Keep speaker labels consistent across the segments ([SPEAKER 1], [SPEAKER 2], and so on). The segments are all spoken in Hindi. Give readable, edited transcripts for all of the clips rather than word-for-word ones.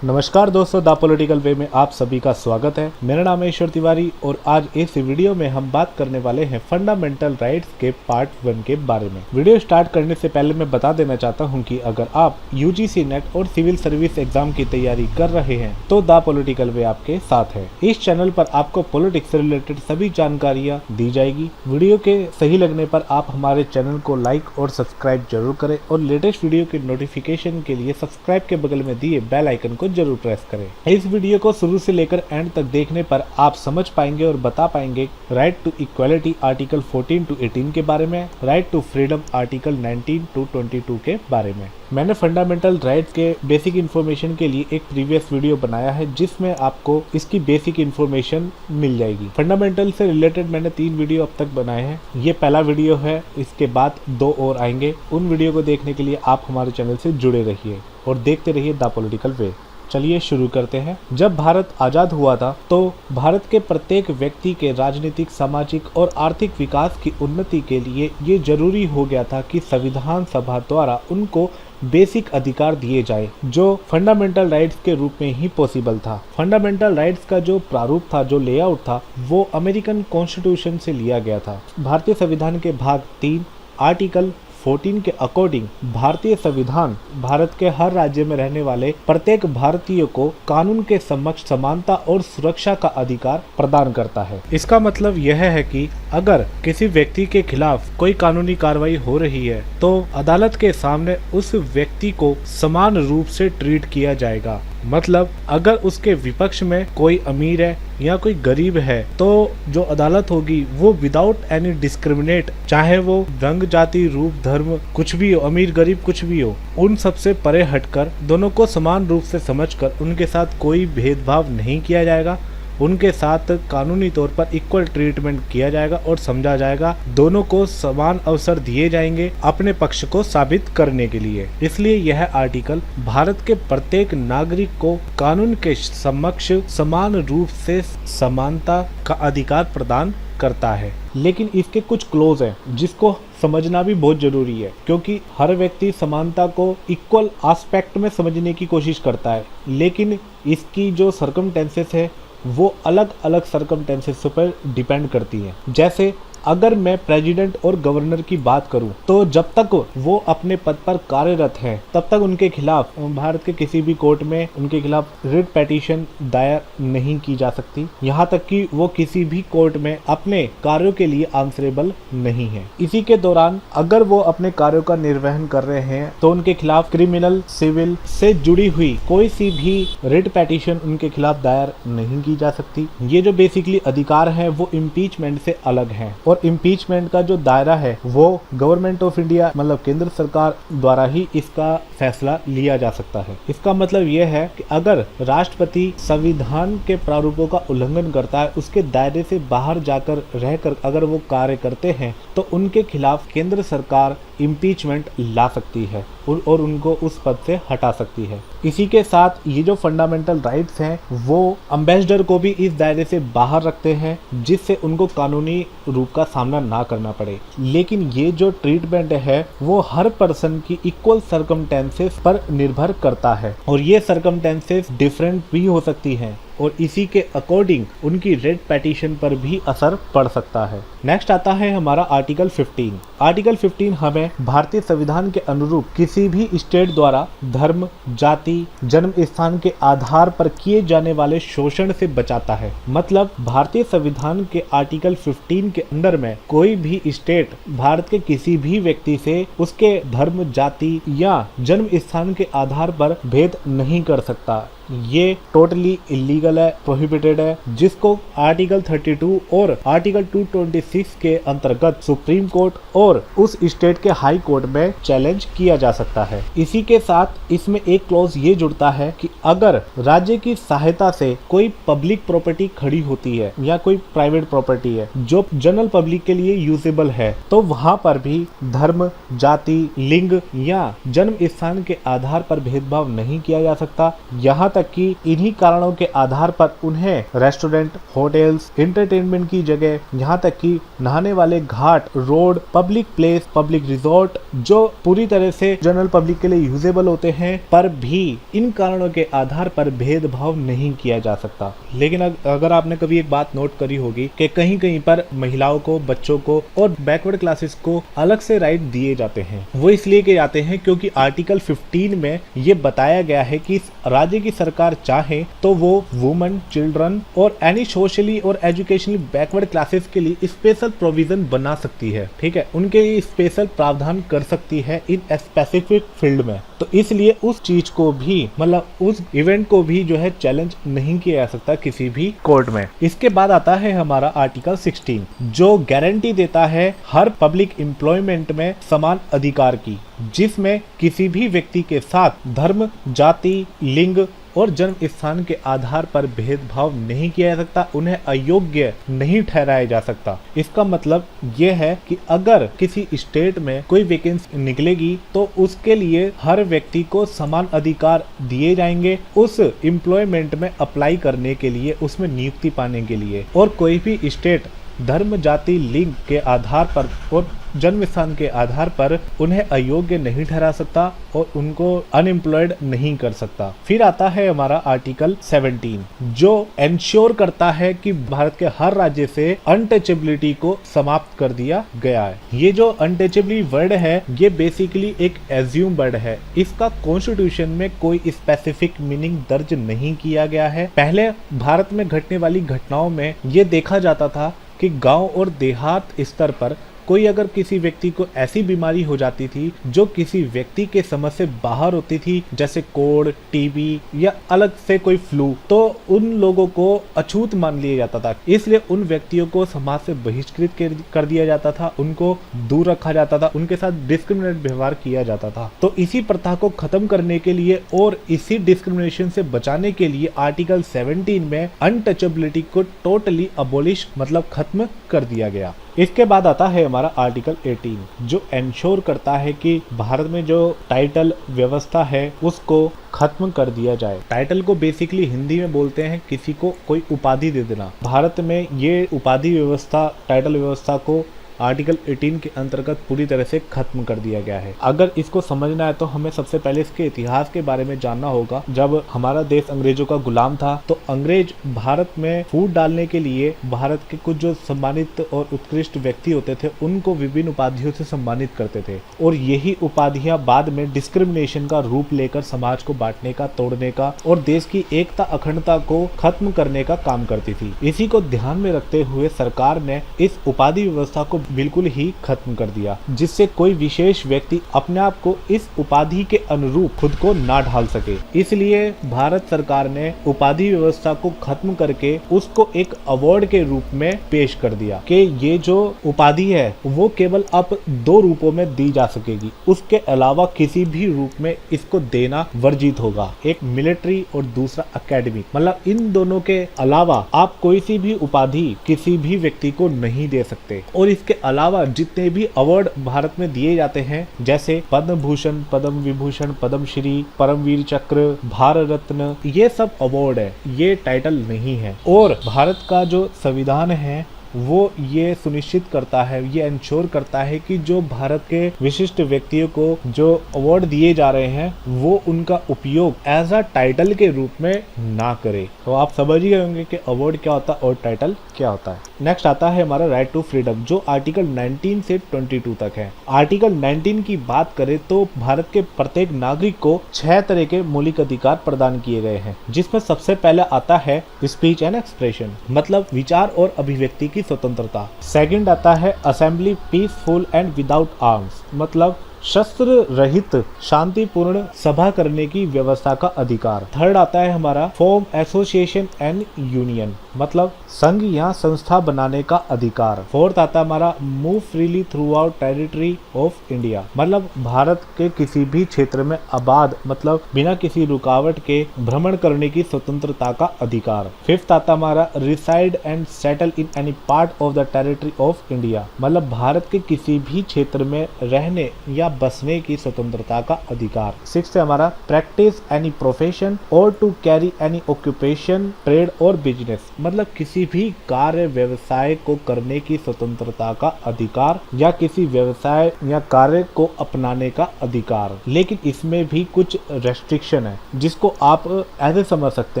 [SPEAKER 1] नमस्कार दोस्तों, द पॉलिटिकल वे में आप सभी का स्वागत है। मेरा नाम है ईश्वर तिवारी और आज इस वीडियो में हम बात करने वाले हैं फंडामेंटल राइट्स के पार्ट 1 के बारे में। वीडियो स्टार्ट करने से पहले मैं बता देना चाहता हूं कि अगर आप यूजीसी नेट और सिविल सर्विस एग्जाम की तैयारी कर रहे हैं तो द पॉलिटिकल वे आपके साथ है। इस चैनल पर आपको पॉलिटिक्स से रिलेटेड सभी जानकारियां दी जाएगी। वीडियो के सही लगने पर आप हमारे चैनल को लाइक और सब्सक्राइब जरूर करें और लेटेस्ट वीडियो के नोटिफिकेशन के लिए सब्सक्राइब के बगल में दिए बेल आइकन को जरूर प्रेस करें। इस वीडियो को शुरू से लेकर एंड तक देखने पर आप समझ पाएंगे और बता पाएंगे right to equality article 14 to 18 के बारे में, right to freedom article 19 to 22 के बारे में। मैंने फंडामेंटल राइट्स के बेसिक इन्फॉर्मेशन के लिए एक प्रीवियस वीडियो बनाया है जिसमें आपको इसकी बेसिक इन्फॉर्मेशन मिल जाएगी। फंडामेंटल से रिलेटेड मैंने 3 वीडियो अब तक बनाए हैं। ये पहला वीडियो है, इसके बाद 2 और आएंगे। उन वीडियो को देखने के लिए आप हमारे चैनल से जुड़े रहिए और देखते रहिए द पॉलिटिकल वे। चलिए शुरू करते हैं। जब भारत आज़ाद हुआ था तो भारत के प्रत्येक व्यक्ति के राजनीतिक, सामाजिक और आर्थिक विकास की उन्नति के लिए ये जरूरी हो गया था कि संविधान सभा द्वारा उनको बेसिक अधिकार दिए जाए जो फंडामेंटल राइट्स के रूप में ही पॉसिबल था। फंडामेंटल राइट्स का जो प्रारूप था, जो लेआउट था, वो अमेरिकन कॉन्स्टिट्यूशन से लिया गया था। भारतीय संविधान के भाग 3 आर्टिकल 14 के अकॉर्डिंग भारतीय संविधान भारत के हर राज्य में रहने वाले प्रत्येक भारतीय को कानून के समक्ष समानता और सुरक्षा का अधिकार प्रदान करता है। इसका मतलब यह है कि अगर किसी व्यक्ति के खिलाफ कोई कानूनी कार्रवाई हो रही है तो अदालत के सामने उस व्यक्ति को समान रूप से ट्रीट किया जाएगा। मतलब अगर उसके विपक्ष में कोई अमीर है या कोई गरीब है तो जो अदालत होगी वो विदाउट एनी डिस्क्रिमिनेट, चाहे वो रंग, जाति, रूप, धर्म कुछ भी हो, अमीर गरीब कुछ भी हो, उन सबसे परे हटकर दोनों को समान रूप से समझकर उनके साथ कोई भेदभाव नहीं किया जाएगा। उनके साथ कानूनी तौर पर इक्वल ट्रीटमेंट किया जाएगा और समझा जाएगा। दोनों को समान अवसर दिए जाएंगे अपने पक्ष को साबित करने के लिए। इसलिए यह आर्टिकल भारत के प्रत्येक नागरिक को कानून के समक्ष समान रूप से समानता का अधिकार प्रदान करता है। लेकिन इसके कुछ क्लोज हैं जिसको समझना भी बहुत जरूरी है, क्योंकि हर व्यक्ति समानता को इक्वल एस्पेक्ट में समझने की कोशिश करता है, लेकिन इसकी जो सर्कमटेंसेस है वो अलग अलग सर्कमटेंसेस पर डिपेंड करती है। जैसे अगर मैं प्रेसिडेंट और गवर्नर की बात करूं तो जब तक वो अपने पद पर कार्यरत हैं तब तक उनके खिलाफ भारत के किसी भी कोर्ट में उनके खिलाफ रिट पिटीशन दायर नहीं की जा सकती, यहाँ तक कि वो किसी भी कोर्ट में अपने कार्यों के लिए आंसरेबल नहीं है। इसी के दौरान अगर वो अपने कार्यों का निर्वहन कर रहे हैं तो उनके खिलाफ क्रिमिनल, सिविल से जुड़ी हुई कोई सी भी रिट पिटीशन उनके खिलाफ दायर नहीं की जा सकती। ये जो बेसिकली अधिकार है वो इम्पीचमेंट से अलग है और इम्पीचमेंट का जो दायरा है वो गवर्नमेंट ऑफ इंडिया मतलब केंद्र सरकार द्वारा ही इसका फैसला लिया जा सकता है। इसका मतलब यह है कि अगर राष्ट्रपति संविधान के प्रारूपों का उल्लंघन करता है, उसके दायरे से बाहर जाकर रहकर अगर वो कार्य करते हैं तो उनके खिलाफ केंद्र सरकार इम्पीचमेंट ला सकती है और उनको उस पद से हटा सकती है। इसी के साथ ये जो फंडामेंटल राइट्स हैं वो एम्बेसडर को भी इस दायरे से बाहर रखते हैं जिससे उनको कानूनी रूप का सामना ना करना पड़े। लेकिन ये जो ट्रीटमेंट है वो हर पर्सन की इक्वल सर्कमटेंसेस पर निर्भर करता है और ये सर्कमटेंसेस डिफरेंट भी हो सकती हैं और इसी के अकॉर्डिंग उनकी रिट पिटीशन पर भी असर पड़ सकता है। नेक्स्ट आता है हमारा आर्टिकल 15। आर्टिकल 15 हमें भारतीय संविधान के अनुरूप किसी भी स्टेट द्वारा धर्म, जाति, जन्म स्थान के आधार पर किए जाने वाले शोषण से बचाता है। मतलब भारतीय संविधान के आर्टिकल 15 के अंदर में कोई भी स्टेट भारत के किसी भी व्यक्ति से उसके धर्म, जाति या जन्म स्थान के आधार पर भेद नहीं कर सकता। ये टोटली इलीगल है, प्रोहिबिटेड है, जिसको आर्टिकल 32 और आर्टिकल 226 के अंतर्गत सुप्रीम कोर्ट और उस स्टेट के हाई कोर्ट में चैलेंज किया जा सकता है। इसी के साथ इसमें एक क्लॉज ये जुड़ता है कि अगर राज्य की सहायता से कोई पब्लिक प्रॉपर्टी खड़ी होती है या कोई प्राइवेट प्रॉपर्टी है जो जनरल पब्लिक के लिए यूजेबल है तो वहां पर भी धर्म, जाति, लिंग या जन्म स्थान के आधार पर भेदभाव नहीं किया जा सकता। यहाँ तक कि इन्हीं कारणों के आधार पर उन्हें रेस्टोरेंट, होटल्स, एंटरटेनमेंट की जगह, यहाँ तक कि नहाने वाले घाट, road, public place, public resort जो पूरी तरह से जनरल पब्लिक के लिए यूजेबल होते हैं, पर भी इन कारणों के आधार पर भेदभाव नहीं किया जा सकता। लेकिन अगर आपने कभी एक बात नोट करी होगी कि कहीं कहीं पर महिलाओं को, बच्चों को और बैकवर्ड क्लासेस को अलग से राइट दिए जाते हैं। वो इसलिए किए जाते हैं क्योंकि आर्टिकल 15 में ये बताया गया है कि राज्य की सरकार चाहे तो वो वुमेन, चिल्ड्रन और एनी सोशली और एजुकेशनली बैकवर्ड क्लासेस के लिए स्पेशल प्रोविजन बना सकती है। ठीक है, उनके लिए स्पेशल प्रावधान कर सकती है इन स्पेसिफिक फील्ड में। तो इसलिए उस चीज को भी, मतलब उस इवेंट को भी जो है चैलेंज नहीं किया जा सकता किसी भी कोर्ट में। इसके बाद आता है हमारा आर्टिकल 16 जो गारंटी देता है हर पब्लिक एम्प्लॉयमेंट में समान अधिकार की, जिसमें किसी भी व्यक्ति के साथ धर्म, जाति, लिंग और जन्म स्थान के आधार पर भेदभाव नहीं किया जा सकता, उन्हें अयोग्य नहीं ठहराया जा सकता। इसका मतलब यह है कि अगर किसी स्टेट में कोई वैकेंसी निकलेगी तो उसके लिए हर व्यक्ति को समान अधिकार दिए जाएंगे उस एम्प्लॉयमेंट में अप्लाई करने के लिए, उसमें नियुक्ति पाने के लिए। और कोई भी स्टेट धर्म, जाति, लिंग के आधार पर और जन्म स्थान के आधार पर उन्हें अयोग्य नहीं ठहरा सकता और उनको अनएम्प्लॉयड नहीं कर सकता। फिर आता है हमारा आर्टिकल 17 जो एंश्योर करता है कि भारत के हर राज्य से अनटचेबिलिटी को समाप्त कर दिया गया है। ये जो अनटचेबिलिटी वर्ड है ये बेसिकली एक एज्यूम वर्ड है, इसका कॉन्स्टिट्यूशन में कोई स्पेसिफिक मीनिंग दर्ज नहीं किया गया है। पहले भारत में घटने वाली घटनाओं में ये देखा जाता था कि गांव और देहात स्तर पर कोई अगर किसी व्यक्ति को ऐसी बीमारी हो जाती थी जो किसी व्यक्ति के समझ से बाहर होती थी, जैसे कोढ़, टीबी या अलग से कोई फ्लू, तो उन लोगों को अछूत मान लिया जाता था। इसलिए उन व्यक्तियों को समाज से बहिष्कृत कर दिया जाता था, उनको दूर रखा जाता था, उनके साथ डिस्क्रिमिनेट व्यवहार किया जाता था। तो इसी प्रथा को खत्म करने के लिए और इसी डिस्क्रिमिनेशन से बचाने के लिए आर्टिकल 17 में अनटचेबिलिटी को टोटली अबोलिश मतलब खत्म कर दिया गया। इसके बाद आता है हमारा आर्टिकल 18 जो एंश्योर करता है कि भारत में जो टाइटल व्यवस्था है उसको खत्म कर दिया जाए। टाइटल को बेसिकली हिंदी में बोलते हैं किसी को कोई उपाधि दे देना। भारत में ये उपाधि व्यवस्था, टाइटल व्यवस्था को आर्टिकल 18 के अंतर्गत पूरी तरह से खत्म कर दिया गया है। अगर इसको समझना है तो हमें सबसे पहले इसके इतिहास के बारे में जानना होगा। जब हमारा देश अंग्रेजों का गुलाम था तो अंग्रेज भारत में फूट डालने के लिए भारत के कुछ जो सम्मानित और उत्कृष्ट व्यक्ति होते थे उनको विभिन्न उपाधियों से सम्मानित करते थे और यही उपाधियां बाद में डिस्क्रिमिनेशन का रूप लेकर समाज को बांटने का, तोड़ने का और देश की एकता, अखंडता को खत्म करने का काम करती थी। इसी को ध्यान में रखते हुए सरकार ने इस उपाधि व्यवस्था को बिल्कुल ही खत्म कर दिया, जिससे कोई विशेष व्यक्ति अपने आप को इस उपाधि के अनुरूप खुद को ना ढाल सके। इसलिए भारत सरकार ने उपाधि व्यवस्था को खत्म करके उसको एक अवार्ड के रूप में पेश कर दिया कि ये जो उपाधि है वो केवल अब 2 रूपों में दी जा सकेगी, उसके अलावा किसी भी रूप में इसको देना वर्जित होगा। एक मिलिट्री और दूसरा एकेडमिक, मतलब इन दोनों के अलावा आप कोई सी भी उपाधि किसी भी व्यक्ति को नहीं दे सकते। और इसके अलावा जितने भी अवार्ड भारत में दिए जाते हैं जैसे पद्म भूषण, पद्म विभूषण, पद्म श्री, परमवीर चक्र, भारत रत्न, ये सब अवार्ड है, ये टाइटल नहीं है। और भारत का जो संविधान है वो ये सुनिश्चित करता है, ये इंश्योर करता है कि जो भारत के विशिष्ट व्यक्तियों को जो अवार्ड दिए जा रहे हैं वो उनका उपयोग एज अ टाइटल के रूप में ना करे। तो आप समझ ही गए होंगे कि अवार्ड क्या होता है और टाइटल क्या होता है। नेक्स्ट आता है हमारा राइट टू फ्रीडम जो आर्टिकल 19 से 22 तक है। आर्टिकल 19 की बात करें तो भारत के प्रत्येक नागरिक को 6 तरह के मौलिक अधिकार प्रदान किए गए हैं, जिसमें सबसे पहले आता है स्पीच एंड एक्सप्रेशन, मतलब विचार और अभिव्यक्ति की स्वतंत्रता। सेकंड आता है assembly peaceful and without arms, मतलब शस्त्र रहित शांतिपूर्ण सभा करने की व्यवस्था का अधिकार। थर्ड आता है हमारा फॉर्म एसोसिएशन एंड यूनियन, मतलब संघ या संस्था बनाने का अधिकार। फोर्थ आता हमारा move freely through out territory of India, मतलब भारत के किसी भी क्षेत्र में आबाद मतलब बिना किसी रुकावट के भ्रमण करने की स्वतंत्रता का अधिकार। फिफ्थ आता हमारा reside and settle in any part of the territory of India, मतलब भारत के किसी भी क्षेत्र में रहने या बसने की स्वतंत्रता का अधिकार। सिक्स्थ है हमारा practice any profession or to carry any occupation trade or business, मतलब किसी भी कार्य व्यवसाय को करने की स्वतंत्रता का अधिकार या किसी व्यवसाय या कार्य को अपनाने का अधिकार। लेकिन इसमें भी कुछ रेस्ट्रिक्शन है जिसको आप ऐसे समझ सकते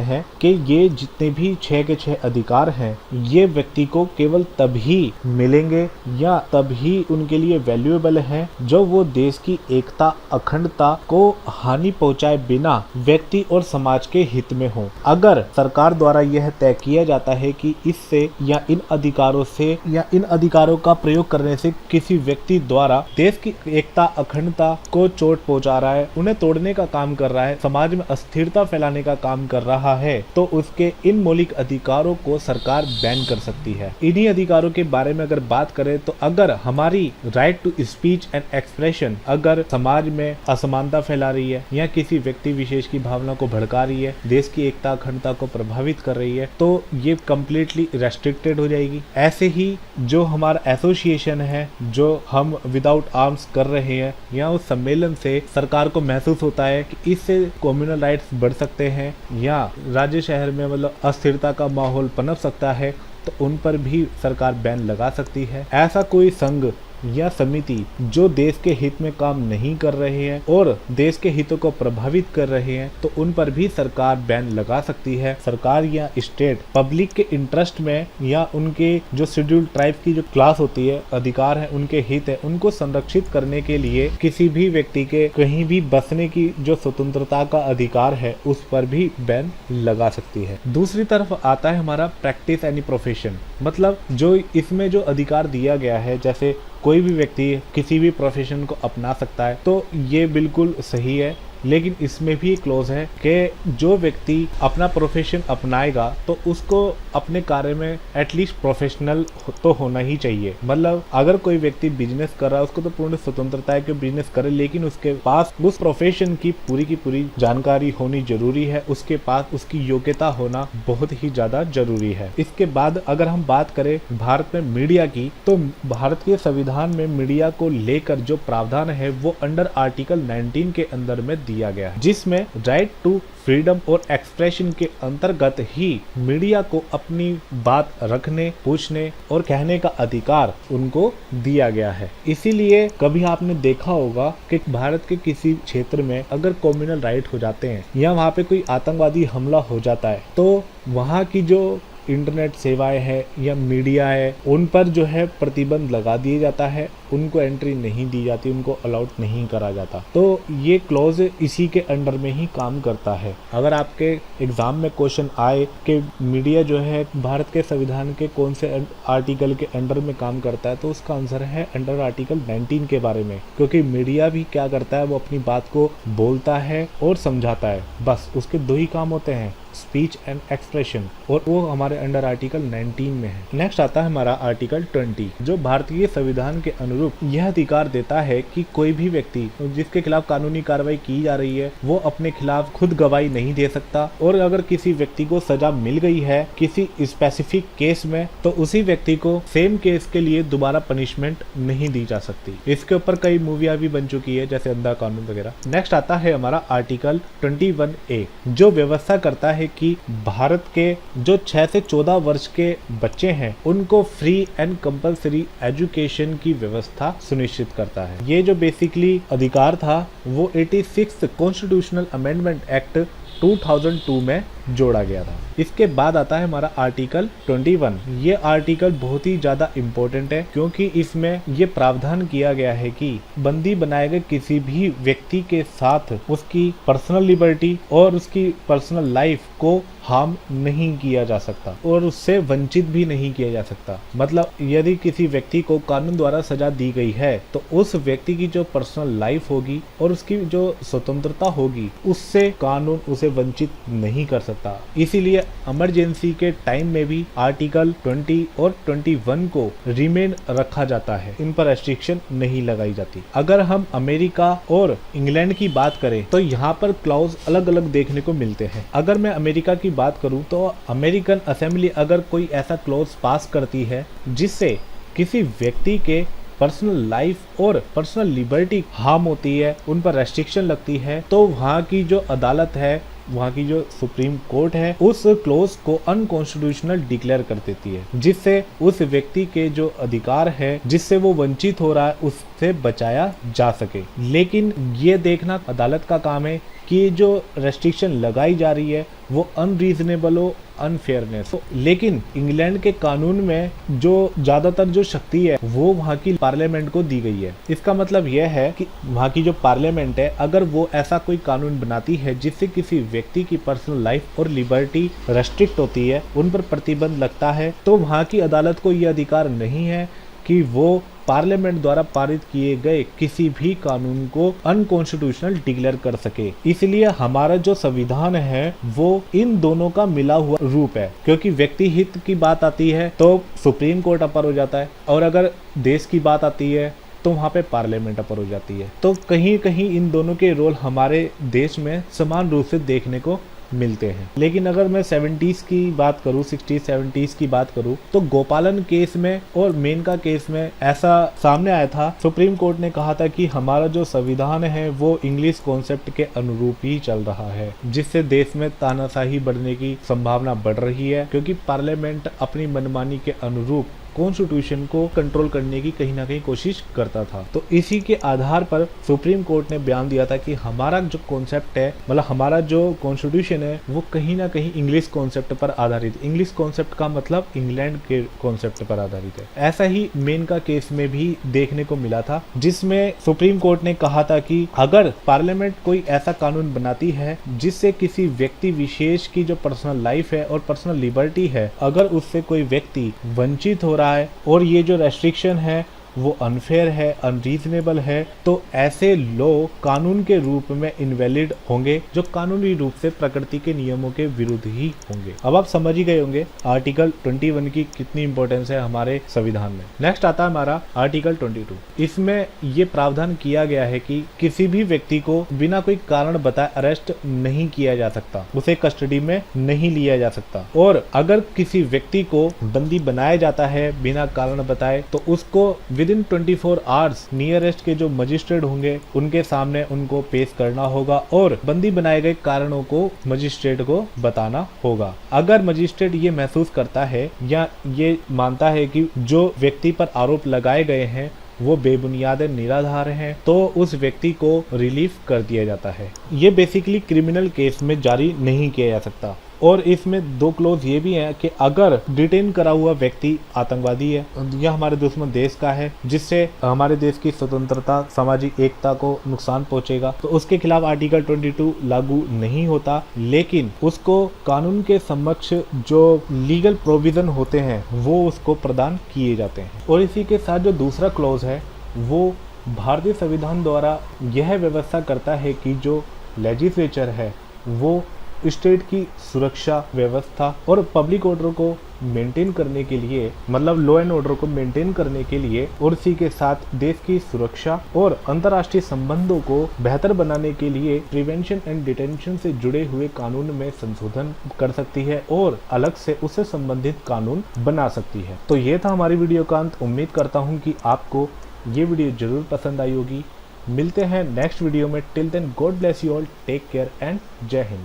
[SPEAKER 1] हैं कि ये जितने भी 6 के 6 अधिकार हैं ये व्यक्ति को केवल तभी मिलेंगे या तभी उनके लिए वैल्यूएबल हैं जो वो देश की एकता अखंडता को हानि पहुंचाए बिना व्यक्ति और समाज के हित में हो। अगर सरकार द्वारा यह तय किया जाता है कि इससे या इन अधिकारों से या इन अधिकारों का प्रयोग करने से किसी व्यक्ति द्वारा देश की एकता अखंडता को चोट पहुंचा रहा है, उन्हें तोड़ने का काम कर रहा है, समाज में अस्थिरता फैलाने का काम कर रहा है, तो उसके इन मौलिक अधिकारों को सरकार बैन कर सकती है। इन्हीं अधिकारों के बारे में अगर बात करें तो अगर हमारी right to speech and expression अगर समाज में असमानता फैला रही है या किसी व्यक्ति विशेष की भावना को भड़का रही है, देश की एकता अखंडता को प्रभावित कर रही है, तो ये कम्प्लीटली रेस्ट्रिक्टेड हो जाएगी। ऐसे ही जो हमारा एसोसिएशन है जो हम विदाउट आर्म्स कर रहे हैं या उस सम्मेलन से सरकार को महसूस होता है कि इससे कम्युनल राइट्स बढ़ सकते हैं या राज्य शहर में मतलब अस्थिरता का माहौल पनप सकता है, तो उन पर भी सरकार बैन लगा सकती है। ऐसा कोई संघ या समिति जो देश के हित में काम नहीं कर रहे हैं और देश के हितों को प्रभावित कर रहे हैं तो उन पर भी सरकार बैन लगा सकती है। सरकार या स्टेट पब्लिक के इंटरेस्ट में या उनके जो शेड्यूल्ड ट्राइब की जो क्लास होती है, अधिकार है, उनके हित है, उनको संरक्षित करने के लिए किसी भी व्यक्ति के कहीं भी बसने की जो स्वतंत्रता का अधिकार है उस पर भी बैन लगा सकती है। दूसरी तरफ आता है हमारा प्रैक्टिस एनी प्रोफेशन, मतलब जो इसमें जो अधिकार दिया गया है, जैसे कोई भी व्यक्ति किसी भी प्रोफेशन को अपना सकता है, तो ये बिल्कुल सही है। लेकिन इसमें भी क्लोज है कि जो व्यक्ति अपना प्रोफेशन अपनाएगा तो उसको अपने कार्य में एटलीस्ट प्रोफेशनल तो होना ही चाहिए। मतलब अगर कोई व्यक्ति बिजनेस कर रहा है उसको तो पूर्ण स्वतंत्रता है कि बिजनेस करे, लेकिन उसके पास उस प्रोफेशन की पूरी जानकारी होनी जरूरी है, उसके पास उसकी योग्यता होना बहुत ही ज्यादा जरूरी है। इसके बाद अगर हम बात करें भारत में मीडिया की, तो भारत के संविधान में मीडिया को लेकर जो प्रावधान है वो अंडर आर्टिकल 19 के अंदर में दिया गया है, जिसमें राइट टू फ्रीडम और एक्सप्रेशन के अंतर्गत ही मीडिया को अपनी बात रखने, पूछने और कहने का अधिकार उनको दिया गया है। इसीलिए कभी आपने देखा होगा कि भारत के किसी क्षेत्र में अगर कम्युनल राइट हो जाते हैं या वहाँ पे कोई आतंकवादी हमला हो जाता है तो वहाँ की जो इंटरनेट सेवाएं है या मीडिया है उन पर जो है प्रतिबंध लगा दिया जाता है, उनको एंट्री नहीं दी जाती, उनको अलाउड नहीं करा जाता। तो ये क्लॉज इसी के अंडर में ही काम करता है। अगर आपके एग्जाम में क्वेश्चन आए कि मीडिया जो है भारत के संविधान के कौन से आर्टिकल के अंडर में काम करता है, तो उसका आंसर है अंडर आर्टिकल 19 के बारे में, क्योंकि मीडिया भी क्या करता है, वो अपनी बात को बोलता है और समझाता है, बस उसके दो ही काम होते हैं, स्पीच एंड एक्सप्रेशन, और वो हमारे अंडर आर्टिकल 19 में है। नेक्स्ट आता है हमारा आर्टिकल 20 जो भारतीय संविधान के अनुरूप यह अधिकार देता है कि कोई भी व्यक्ति जिसके खिलाफ कानूनी कार्रवाई की जा रही है वो अपने खिलाफ खुद गवाही नहीं दे सकता, और अगर किसी व्यक्ति को सजा मिल गई है किसी स्पेसिफिक केस में तो उसी व्यक्ति को सेम केस के लिए दोबारा पनिशमेंट नहीं दी जा सकती। इसके ऊपर कई मूवियां भी बन चुकी है जैसे अंधा कानून वगैरह। नेक्स्ट आता है हमारा आर्टिकल 21A जो व्यवस्था करता है कि भारत के जो 6 से 14 वर्ष के बच्चे हैं उनको फ्री एंड कंपलसरी एजुकेशन की व्यवस्था सुनिश्चित करता है। ये जो बेसिकली अधिकार था वो 86 कॉन्स्टिट्यूशनल अमेंडमेंट एक्ट 2002 में जोड़ा गया था। इसके बाद आता है हमारा आर्टिकल 21। ये आर्टिकल बहुत ही ज्यादा इम्पोर्टेंट है क्योंकि इसमें ये प्रावधान किया गया है कि बंदी बनाए गए किसी भी व्यक्ति के साथ उसकी पर्सनल लिबर्टी और उसकी पर्सनल लाइफ को हार्म नहीं किया जा सकता और उससे वंचित भी नहीं किया जा सकता। मतलब यदि किसी व्यक्ति को कानून द्वारा सजा दी गई है तो उस व्यक्ति की जो पर्सनल लाइफ होगी और उसकी जो स्वतंत्रता होगी उससे कानून उसे वंचित नहीं कर सकता। इसीलिए इमरजेंसी के टाइम में भी आर्टिकल 20 और 21 को रिमेन रखा जाता है, इन पर रेस्ट्रिक्शन नहीं लगाई जाती। अगर हम अमेरिका और इंग्लैंड की बात करें तो यहाँ पर क्लॉज अलग अलग देखने को मिलते हैं। अगर मैं अमेरिका की बात करूँ तो अमेरिकन असेंबली अगर कोई ऐसा क्लॉज पास करती है जिससे किसी व्यक्ति के पर्सनल लाइफ और पर्सनल लिबर्टी हार्म होती है, उन पर रेस्ट्रिक्शन लगती है, तो वहाँ की जो अदालत है, वहाँ की जो सुप्रीम कोर्ट है, उस क्लोज को अनकॉन्स्टिट्यूशनल डिक्लेयर कर देती है, जिससे उस व्यक्ति के जो अधिकार है जिससे वो वंचित हो रहा है उससे बचाया जा सके। लेकिन ये देखना अदालत का काम है कि जो रेस्ट्रिक्शन लगाई जा रही है वो अनरीजनेबल हो, अनफेयरनेस हो। लेकिन इंग्लैंड के कानून में जो ज्यादातर जो शक्ति है वो वहाँ की पार्लियामेंट को दी गई है। इसका मतलब यह है कि वहाँ की जो पार्लियामेंट है अगर वो ऐसा कोई कानून बनाती है जिससे किसी व्यक्ति की पर्सनल लाइफ और लिबर्टी रेस्ट्रिक्ट होती है, उन पर प्रतिबंध लगता है, तो वहाँ की अदालत को यह अधिकार नहीं है कि वो पार्लियामेंट द्वारा पारित किए गए किसी भी कानून को अनकॉन्स्टिट्यूशनल डिक्लेयर कर सके। इसलिए हमारा जो संविधान है वो इन दोनों का मिला हुआ रूप है, क्योंकि व्यक्ति हित की बात आती है तो सुप्रीम कोर्ट अपर हो जाता है, और अगर देश की बात आती है तो वहाँ पे पार्लियामेंट अपर हो जाती है। तो कहीं कहीं इन दोनों के रोल हमारे देश में समान रूप से देखने को मिलते हैं। लेकिन अगर मैं 70s की बात करूं, 60s 70s की बात करूं, तो गोपालन केस में और मेनका केस में ऐसा सामने आया था। सुप्रीम कोर्ट ने कहा था कि हमारा जो संविधान है वो इंग्लिश कॉन्सेप्ट के अनुरूप ही चल रहा है, जिससे देश में तानाशाही बढ़ने की संभावना बढ़ रही है, क्योंकि पार्लियामेंट अपनी मनमानी के अनुरूप कॉन्स्टिट्यूशन को कंट्रोल करने की कहीं ना कहीं कोशिश करता था। तो इसी के आधार पर सुप्रीम कोर्ट ने बयान दिया था कि हमारा जो कॉन्सेप्ट है, मतलब हमारा जो कॉन्स्टिट्यूशन है वो कहीं ना कहीं इंग्लिश कॉन्सेप्ट पर आधारित। इंग्लिश कॉन्सेप्ट का मतलब इंग्लैंड के कॉन्सेप्ट पर आधारित है। ऐसा ही मेनका केस में भी देखने को मिला था, जिसमें सुप्रीम कोर्ट ने कहा था कि अगर पार्लियामेंट कोई ऐसा कानून बनाती है जिससे किसी व्यक्ति विशेष की जो पर्सनल लाइफ है और पर्सनल लिबर्टी है, अगर उससे कोई व्यक्ति वंचित हो रहा है और ये जो रेस्ट्रिक्शन है वो अनफेयर है, अनरीजनेबल है, तो ऐसे लॉ कानून के रूप में इनवैलिड होंगे, जो कानूनी रूप से प्रकृति के नियमों के विरुद्ध ही होंगे। अब आप समझ ही गए होंगे आर्टिकल 21 की कितनी इंपॉर्टेंस है हमारे संविधान में। नेक्स्ट आता है हमारा आर्टिकल 22। इसमें ये प्रावधान किया गया है कि किसी भी व्यक्ति को बिना कोई कारण बताए अरेस्ट नहीं किया जा सकता, उसे कस्टडी में नहीं लिया जा सकता, और अगर किसी व्यक्ति को बंदी बनाया जाता है बिना कारण बताए तो उसको विदिन 24 आवर्स नियरेस्ट के जो मजिस्ट्रेट होंगे उनके सामने उनको पेश करना होगा, और बंदी बनाए गए कारणों को मजिस्ट्रेट को बताना होगा। अगर मजिस्ट्रेट ये महसूस करता है या ये मानता है कि जो व्यक्ति पर आरोप लगाए गए हैं वो बेबुनियाद निराधार हैं, तो उस व्यक्ति को रिलीफ कर दिया जाता है। ये बेसिकली क्रिमिनल केस में जारी नहीं किया जा सकता। और इसमें दो क्लोज ये भी है कि अगर डिटेन करा हुआ व्यक्ति आतंकवादी है या हमारे दुश्मन देश का है, जिससे हमारे देश की स्वतंत्रता, सामाजिक एकता को नुकसान पहुंचेगा, तो उसके खिलाफ आर्टिकल 22 लागू नहीं होता, लेकिन उसको कानून के समक्ष जो लीगल प्रोविजन होते हैं वो उसको प्रदान किए जाते हैं। और इसी के साथ जो दूसरा क्लोज है वो भारतीय संविधान द्वारा यह व्यवस्था करता है कि जो लेजिस्लेचर है वो स्टेट की सुरक्षा व्यवस्था और पब्लिक ऑर्डर को मेंटेन करने के लिए, मतलब लॉ एंड ऑर्डर को मेंटेन करने के लिए, और इसी के साथ देश की सुरक्षा और अंतर्राष्ट्रीय संबंधों को बेहतर बनाने के लिए प्रिवेंशन एंड डिटेंशन से जुड़े हुए कानून में संशोधन कर सकती है और अलग से उससे संबंधित कानून बना सकती है। तो ये था हमारी वीडियो का अंत। उम्मीद करता हूँ कि आपको ये वीडियो जरूर पसंद आई होगी। मिलते हैं नेक्स्ट वीडियो में। Till then God bless you all, take care and जय हिंद।